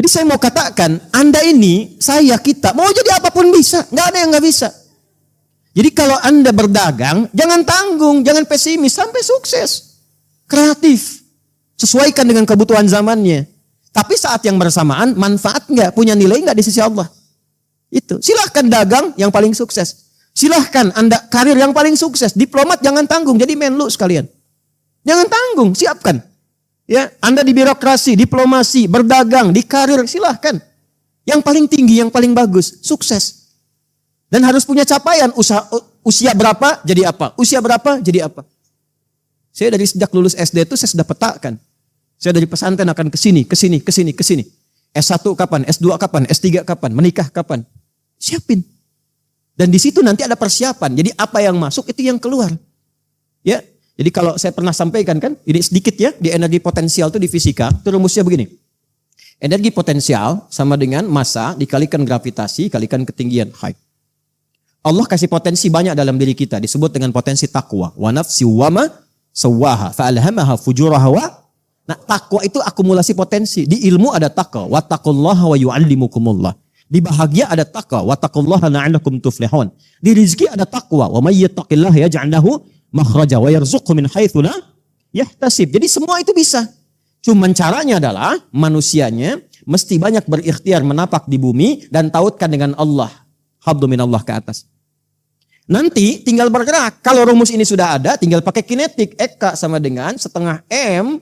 saya mau katakan, Anda ini, saya, kita, mau jadi apapun bisa. Nggak ada yang nggak bisa. Jadi kalau Anda berdagang, jangan tanggung, jangan pesimis, sampai sukses. Kreatif. Sesuaikan dengan kebutuhan zamannya. Tapi saat yang bersamaan, manfaat nggak, punya nilai nggak di sisi Allah. Itu. Silahkan dagang yang paling sukses. Silahkan Anda karir yang paling sukses. Diplomat jangan tanggung, jadi menlu sekalian. Jangan tanggung, siapkan. Ya, Anda di birokrasi, diplomasi, berdagang, di karir, silahkan. Yang paling tinggi, yang paling bagus, sukses. Dan harus punya capaian, usia berapa jadi apa, usia berapa jadi apa. Saya dari sejak lulus SD itu saya sudah petakan. Saya dari pesantren akan ke sini. S1 kapan, S2 kapan, S3 kapan, menikah kapan. Siapin. Dan di situ nanti ada persiapan. Jadi apa yang masuk itu yang keluar. Ya. Jadi kalau saya pernah sampaikan kan, ini sedikit ya, di energi potensial itu di fisika, itu rumusnya begini. Energi potensial sama dengan massa dikalikan gravitasi, kalikan ketinggian height. Allah kasih potensi banyak dalam diri kita, disebut dengan potensi takwa. Wa nafsi wa ma sawwaha fa'alhamaha fujuraha wa. Nah, takwa itu akumulasi potensi. Di ilmu ada takwa, wattaqullaha wa yu'allimukumullah. Di bahagia ada takwa, wattaqullaha la'allakum tuflihun. Di rezeki ada takwa, wa may yattaqillaha yaj'al lahu makhraja wa yarzuqhu min haitsu la yahtasib. Jadi semua itu bisa. Cuman caranya adalah manusianya mesti banyak berikhtiar menapak di bumi dan tautkan dengan Allah. Habdu minallah ke atas. Nanti tinggal bergerak. Kalau rumus ini sudah ada, tinggal pakai kinetik. Eka sama dengan setengah M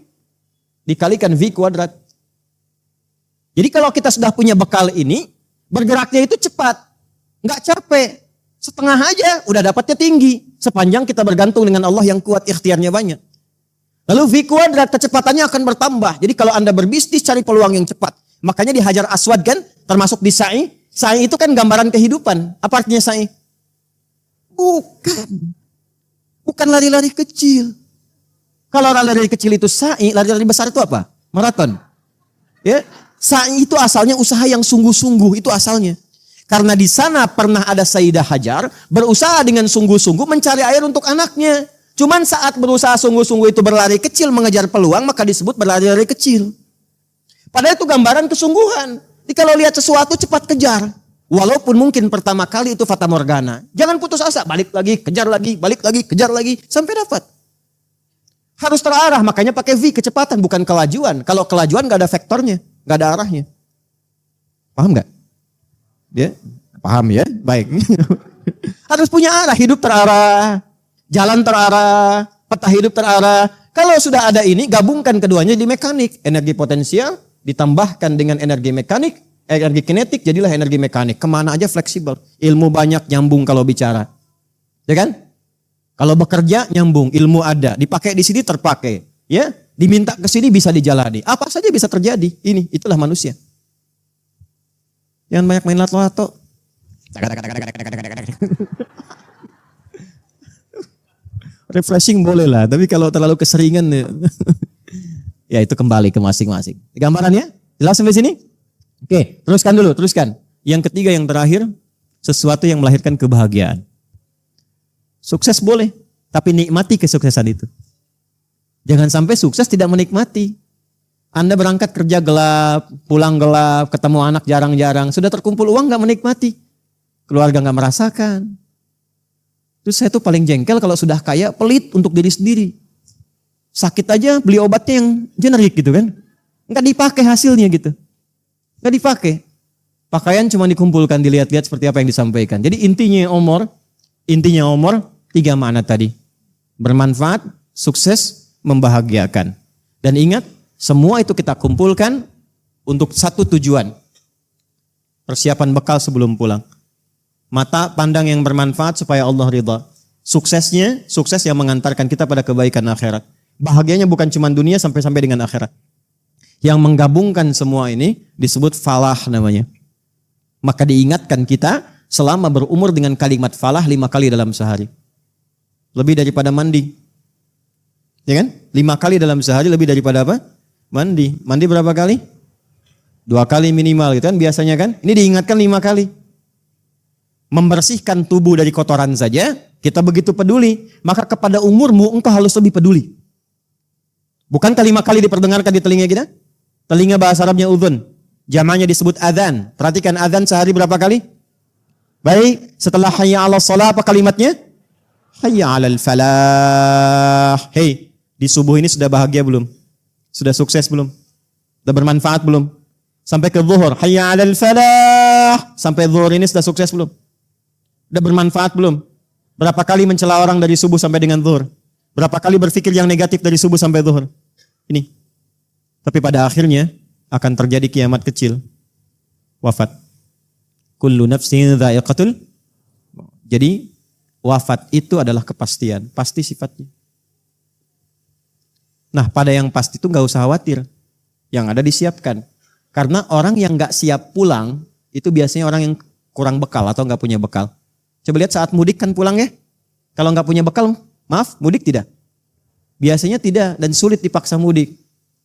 dikalikan V kuadrat. Jadi kalau kita sudah punya bekal ini, bergeraknya itu cepat. Nggak capek. Setengah aja udah dapatnya tinggi. Sepanjang kita bergantung dengan Allah yang kuat, ikhtiarnya banyak. Lalu V kuadrat kecepatannya akan bertambah. Jadi kalau Anda berbisnis cari peluang yang cepat. Makanya di Hajar Aswad kan, termasuk di sa'i. Sa'i itu kan gambaran kehidupan. Apa artinya sa'i? Bukan lari-lari kecil. Kalau lari-lari kecil itu sa'i, lari-lari besar itu apa? Maraton. Ya, sa'i itu asalnya usaha yang sungguh-sungguh, itu asalnya. Karena di sana pernah ada Sayyidah Hajar berusaha dengan sungguh-sungguh mencari air untuk anaknya. Cuman saat berusaha sungguh-sungguh itu berlari kecil mengejar peluang, maka disebut berlari-lari kecil. Padahal itu gambaran kesungguhan. Jadi kalau lihat sesuatu cepat kejar. Walaupun mungkin pertama kali itu fata morgana. Jangan putus asa, balik lagi, kejar lagi, balik lagi, kejar lagi, sampai dapat. Harus terarah, makanya pakai V, kecepatan, bukan kelajuan. Kalau kelajuan gak ada vektornya, gak ada arahnya. Paham gak? Ya, paham ya? Baik. Harus punya arah, hidup terarah, jalan terarah, peta hidup terarah. Kalau sudah ada ini, gabungkan keduanya di mekanik. Energi potensial ditambahkan dengan energi mekanik, energi kinetik, jadilah energi mekanik. Kemana aja fleksibel. Ilmu banyak, nyambung kalau bicara. Ya kan? Kalau bekerja, nyambung. Ilmu ada. Dipakai di sini, terpakai. Ya, diminta ke sini, bisa dijalani. Apa saja bisa terjadi. Ini, itulah manusia. Jangan banyak main lato-lato. Refreshing boleh lah, tapi kalau terlalu keseringan, ya itu kembali ke masing-masing. Gambarannya, jelas sampai sini? Oke, teruskan dulu, teruskan. Yang ketiga, yang terakhir, sesuatu yang melahirkan kebahagiaan. Sukses boleh, tapi nikmati kesuksesan itu. Jangan sampai sukses tidak menikmati. Anda berangkat kerja gelap, pulang gelap, ketemu anak jarang-jarang, sudah terkumpul uang gak menikmati. Keluarga gak merasakan. Terus saya tuh paling jengkel kalau sudah kaya, pelit untuk diri sendiri. Sakit aja beli obatnya yang generik gitu kan. Gak dipakai hasilnya gitu. Gak dipakai. Pakaian cuma dikumpulkan, dilihat-lihat seperti apa yang disampaikan. Jadi intinya Omor, 3 makna tadi. Bermanfaat, sukses, membahagiakan. Dan ingat, semua itu kita kumpulkan untuk satu tujuan. Persiapan bekal sebelum pulang. Mata pandang yang bermanfaat supaya Allah ridha. Suksesnya, sukses yang mengantarkan kita pada kebaikan akhirat. Bahagianya bukan cuma dunia sampai dengan akhirat. Yang menggabungkan semua ini disebut falah namanya. Maka diingatkan kita selama berumur dengan kalimat falah 5 kali dalam sehari. Lebih daripada mandi. Ya kan? 5 kali dalam sehari lebih daripada apa? Mandi. Mandi berapa kali? 2 kali minimal gitu kan biasanya kan. Ini diingatkan 5 kali. Membersihkan tubuh dari kotoran saja, kita begitu peduli. Maka kepada umurmu engkau harus lebih peduli. Bukankah 5 kali diperdengarkan di telinga kita? Telinga bahasa Arabnya udhun. Jamaknya disebut adzan. Perhatikan adzan sehari berapa kali? Baik, setelah hayya 'alas shalah apa kalimatnya? Hayya 'alal falah. Hei, di subuh ini sudah bahagia belum? Sudah sukses belum? Sudah bermanfaat belum? Sampai ke zuhur, hayya 'alal falah. Sampai zuhur ini sudah sukses belum? Sudah bermanfaat belum? Berapa kali mencela orang dari subuh sampai dengan zuhur? Berapa kali berpikir yang negatif dari subuh sampai zuhur? Ini. Tapi pada akhirnya akan terjadi kiamat kecil. Wafat. Kullu nafsin dha'iqatul. Jadi wafat itu adalah kepastian, pasti sifatnya. Nah, pada yang pasti itu nggak usah khawatir. Yang ada disiapkan. Karena orang yang nggak siap pulang itu biasanya orang yang kurang bekal atau nggak punya bekal. Coba lihat saat mudik kan pulang ya. Kalau nggak punya bekal, maaf, mudik tidak? Biasanya tidak dan sulit dipaksa mudik.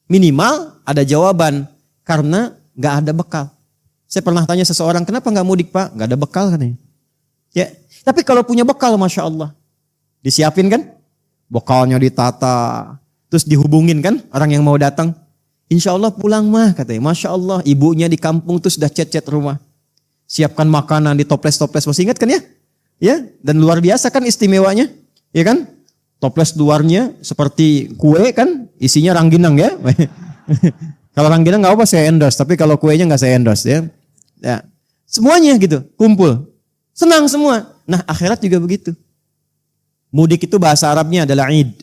Minimal ada jawaban karena nggak ada bekal. Saya pernah tanya seseorang, kenapa nggak mudik Pak? Nggak ada bekal katanya. Ya, tapi kalau punya bekal, Masya Allah. Disiapin kan? Bekalnya ditata. Terus dihubungin kan orang yang mau datang. Insya Allah pulang mah katanya. Masya Allah, ibunya di kampung tuh sudah chat-chat rumah. Siapkan makanan di toples-toples. Masih ingat kan ya? Ya, dan luar biasa kan istimewanya. Ya kan? Toples luarnya seperti kue kan, isinya rangginang ya. Kalau rangginang nggak apa saya endorse, tapi kalau kuenya nggak saya endorse ya. Ya, semuanya gitu, kumpul, senang semua. Nah akhirat juga begitu. Mudik itu bahasa Arabnya adalah id,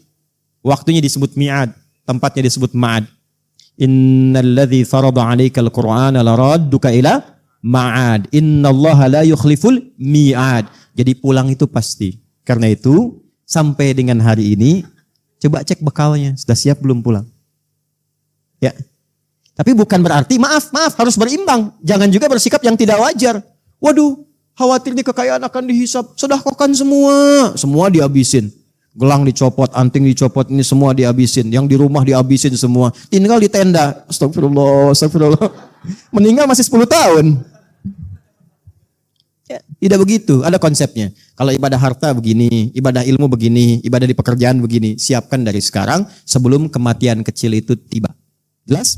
waktunya disebut mi'ad, tempatnya disebut ma'ad. Innalladzi farada 'alaikal Qur'ana laradduka ila ma'ad. Innallaha la yukhliful mi'ad. Jadi pulang itu pasti. Karena itu sampai dengan hari ini, coba cek bekalnya, sudah siap belum pulang? Ya, tapi bukan berarti maaf harus berimbang. Jangan juga bersikap yang tidak wajar. Waduh, khawatir nih kekayaan akan dihisap, sedekahkan semua dihabisin. Gelang dicopot, anting dicopot, ini semua dihabisin. Yang di rumah dihabisin semua. Tinggal di tenda. Astagfirullah. Meninggal masih 10 tahun. Ya, tidak begitu, ada konsepnya. Kalau ibadah harta begini, ibadah ilmu begini, ibadah di pekerjaan begini. Siapkan dari sekarang sebelum kematian kecil itu tiba. Jelas?